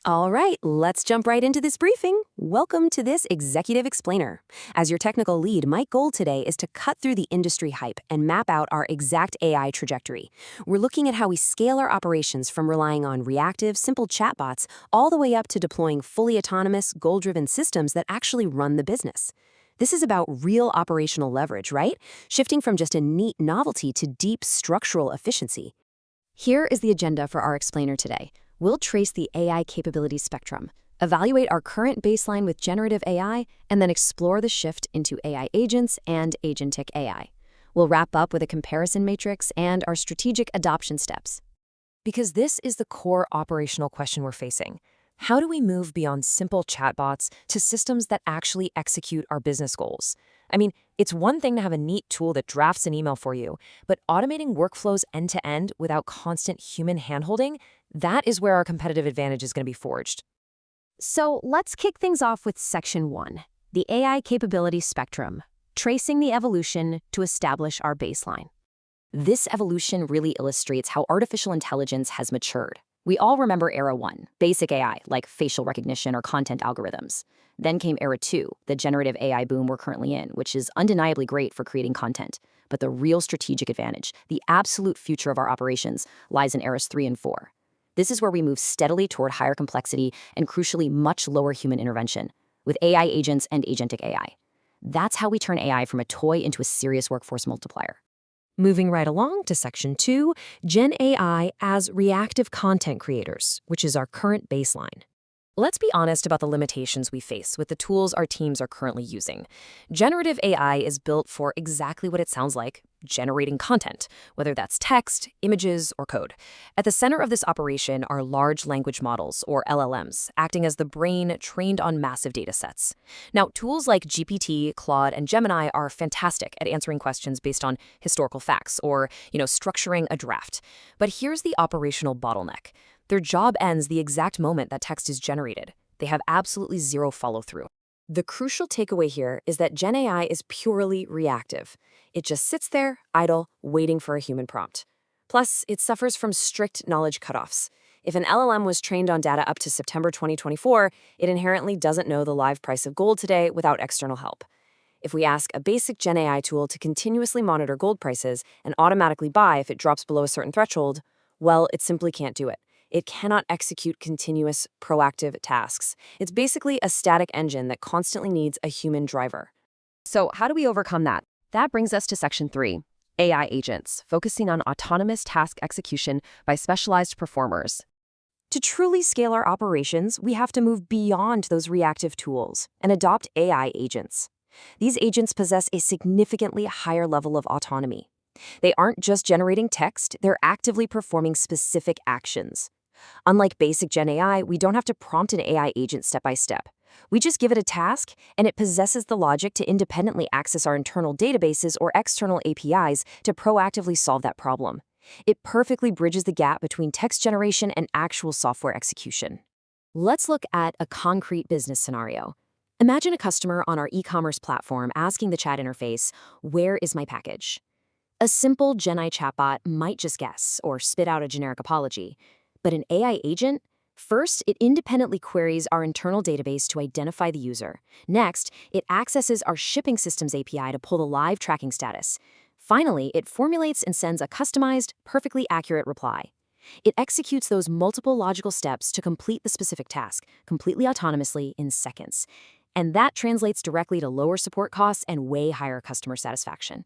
All right, let's jump right into this briefing. Welcome to this Executive Explainer. As your technical lead, my goal today is to cut through the industry hype and map out our exact AI trajectory. We're looking at how we scale our operations from relying on reactive, simple chatbots all the way up to deploying fully autonomous, goal-driven systems that actually run the business. This is about real operational leverage, right? Shifting from just a neat novelty to deep structural efficiency. Here is the agenda for our explainer today. We'll trace the AI capability spectrum, evaluate our current baseline with generative AI, and then explore the shift into AI agents and agentic AI. We'll wrap up with a comparison matrix and our strategic adoption steps. Because this is the core operational question we're facing. How do we move beyond simple chatbots to systems that actually execute our business goals? I mean, it's one thing to have a neat tool that drafts an email for you, but automating workflows end-to-end without constant human handholding, that is where our competitive advantage is going to be forged. So let's kick things off with Section 1, the AI capability spectrum, tracing the evolution to establish our baseline. This evolution really illustrates how artificial intelligence has matured. We all remember Era 1, basic AI, like facial recognition or content algorithms. Then came Era 2, the generative AI boom we're currently in, which is undeniably great for creating content. But the real strategic advantage, the absolute future of our operations, lies in Eras 3 and 4. This is where we move steadily toward higher complexity and, crucially, much lower human intervention, with AI agents and agentic AI. That's how we turn AI from a toy into a serious workforce multiplier. Moving right along to Section 2, Gen AI as reactive content creators, which is our current baseline. Let's be honest about the limitations we face with the tools our teams are currently using. Generative AI is built for exactly what it sounds like, generating content, whether that's text, images, or code. At the center of this operation are large language models, or LLMs, acting as the brain trained on massive data sets. Now, tools like GPT, Claude, and Gemini are fantastic at answering questions based on historical facts or, structuring a draft. But here's the operational bottleneck. Their job ends the exact moment that text is generated. They have absolutely zero follow-through. The crucial takeaway here is that Gen AI is purely reactive. It just sits there, idle, waiting for a human prompt. Plus, it suffers from strict knowledge cutoffs. If an LLM was trained on data up to September 2024, it inherently doesn't know the live price of gold today without external help. If we ask a basic Gen AI tool to continuously monitor gold prices and automatically buy if it drops below a certain threshold, well, it simply can't do it. It cannot execute continuous, proactive tasks. It's basically a static engine that constantly needs a human driver. So how do we overcome that? That brings us to Section 3, AI agents, focusing on autonomous task execution by specialized performers. To truly scale our operations, we have to move beyond those reactive tools and adopt AI agents. These agents possess a significantly higher level of autonomy. They aren't just generating text, they're actively performing specific actions. Unlike basic Gen AI, we don't have to prompt an AI agent step by step. We just give it a task, and it possesses the logic to independently access our internal databases or external APIs to proactively solve that problem. It perfectly bridges the gap between text generation and actual software execution. Let's look at a concrete business scenario. Imagine a customer on our e-commerce platform asking the chat interface, "Where is my package?" A simple Gen AI chatbot might just guess or spit out a generic apology. But an AI agent? First, it independently queries our internal database to identify the user. Next, it accesses our shipping systems API to pull the live tracking status. Finally, it formulates and sends a customized, perfectly accurate reply. It executes those multiple logical steps to complete the specific task, completely autonomously in seconds. And that translates directly to lower support costs and way higher customer satisfaction.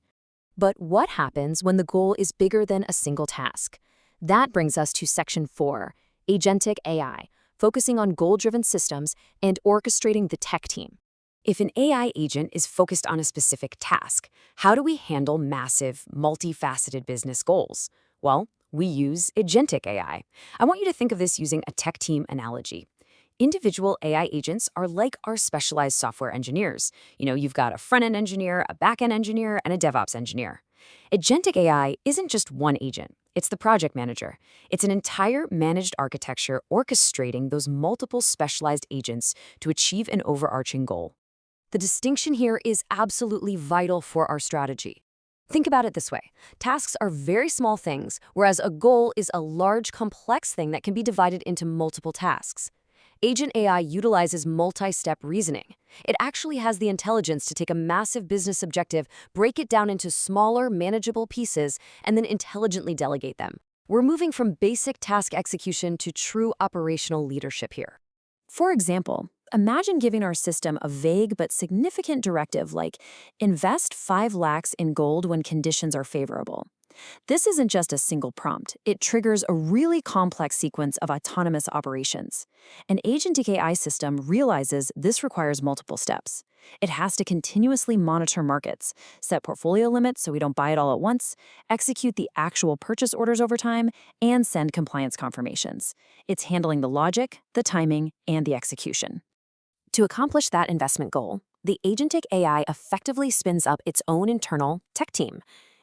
But what happens when the goal is bigger than a single task? That brings us to Section 4, Agentic AI, focusing on goal-driven systems and orchestrating the tech team. If an AI agent is focused on a specific task, how do we handle massive, multifaceted business goals? Well, we use Agentic AI. I want you to think of this using a tech team analogy. Individual AI agents are like our specialized software engineers. You've got a front-end engineer, a back-end engineer, and a DevOps engineer. Agentic AI isn't just one agent. It's the project manager. It's an entire managed architecture orchestrating those multiple specialized agents to achieve an overarching goal. The distinction here is absolutely vital for our strategy. Think about it this way. Tasks are very small things, whereas a goal is a large, complex thing that can be divided into multiple tasks. Agent AI utilizes multi-step reasoning. It actually has the intelligence to take a massive business objective, break it down into smaller, manageable pieces, and then intelligently delegate them. We're moving from basic task execution to true operational leadership here. For example, imagine giving our system a vague but significant directive like invest 5 lakhs in gold when conditions are favorable. This isn't just a single prompt. It triggers a really complex sequence of autonomous operations. An agentic AI system realizes this requires multiple steps. It has to continuously monitor markets, set portfolio limits so we don't buy it all at once, execute the actual purchase orders over time, and send compliance confirmations. It's handling the logic, the timing, and the execution. To accomplish that investment goal, the agentic AI effectively spins up its own internal tech team.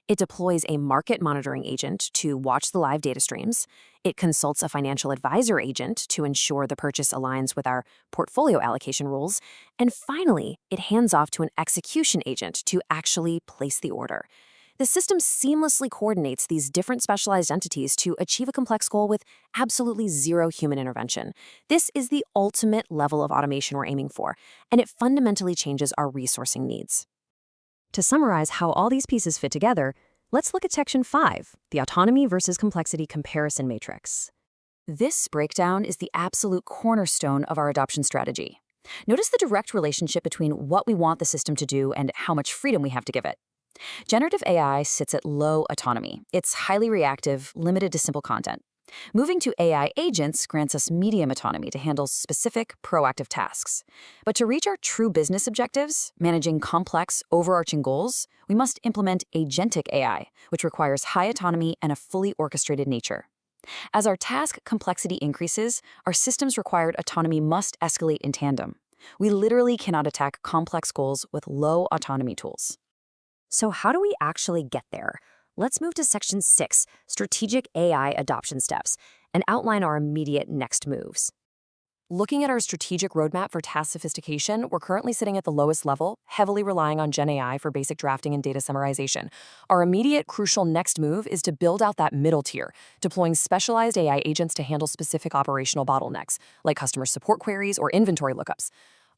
It deploys a market monitoring agent to watch the live data streams. It consults a financial advisor agent to ensure the purchase aligns with our portfolio allocation rules. And finally, it hands off to an execution agent to actually place the order. The system seamlessly coordinates these different specialized entities to achieve a complex goal with absolutely zero human intervention. This is the ultimate level of automation we're aiming for, and it fundamentally changes our resourcing needs. To summarize how all these pieces fit together, let's look at Section 5, the Autonomy versus Complexity Comparison Matrix. This breakdown is the absolute cornerstone of our adoption strategy. Notice the direct relationship between what we want the system to do and how much freedom we have to give it. Generative AI sits at low autonomy. It's highly reactive, limited to simple content. Moving to AI agents grants us medium autonomy to handle specific, proactive tasks. But to reach our true business objectives, managing complex, overarching goals, we must implement Agentic AI, which requires high autonomy and a fully orchestrated nature. As our task complexity increases, our system's required autonomy must escalate in tandem. We literally cannot attack complex goals with low autonomy tools. So how do we actually get there? Let's move to Section 6, Strategic AI Adoption Steps, and outline our immediate next moves. Looking at our strategic roadmap for task sophistication, we're currently sitting at the lowest level, heavily relying on Gen AI for basic drafting and data summarization. Our immediate crucial next move is to build out that middle tier, deploying specialized AI agents to handle specific operational bottlenecks, like customer support queries or inventory lookups.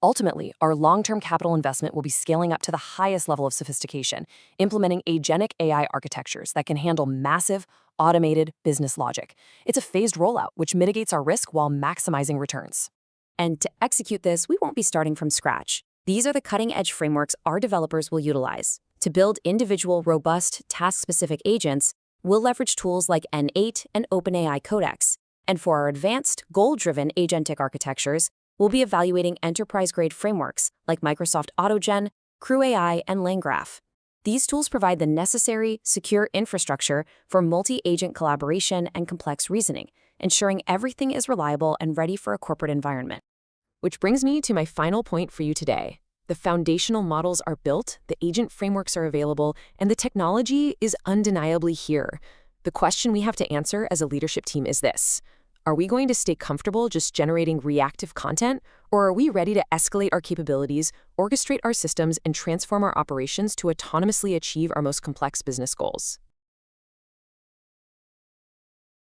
Ultimately, our long-term capital investment will be scaling up to the highest level of sophistication, implementing agentic AI architectures that can handle massive, automated business logic. It's a phased rollout, which mitigates our risk while maximizing returns. And to execute this, we won't be starting from scratch. These are the cutting-edge frameworks our developers will utilize. To build individual, robust, task-specific agents, we'll leverage tools like N8 and OpenAI Codex. And for our advanced, goal-driven agentic architectures, we'll be evaluating enterprise-grade frameworks like Microsoft AutoGen, CrewAI, and LangGraph. These tools provide the necessary, secure infrastructure for multi-agent collaboration and complex reasoning, ensuring everything is reliable and ready for a corporate environment. Which brings me to my final point for you today. The foundational models are built, the agent frameworks are available, and the technology is undeniably here. The question we have to answer as a leadership team is this: are we going to stay comfortable just generating reactive content, or are we ready to escalate our capabilities, orchestrate our systems, and transform our operations to autonomously achieve our most complex business goals?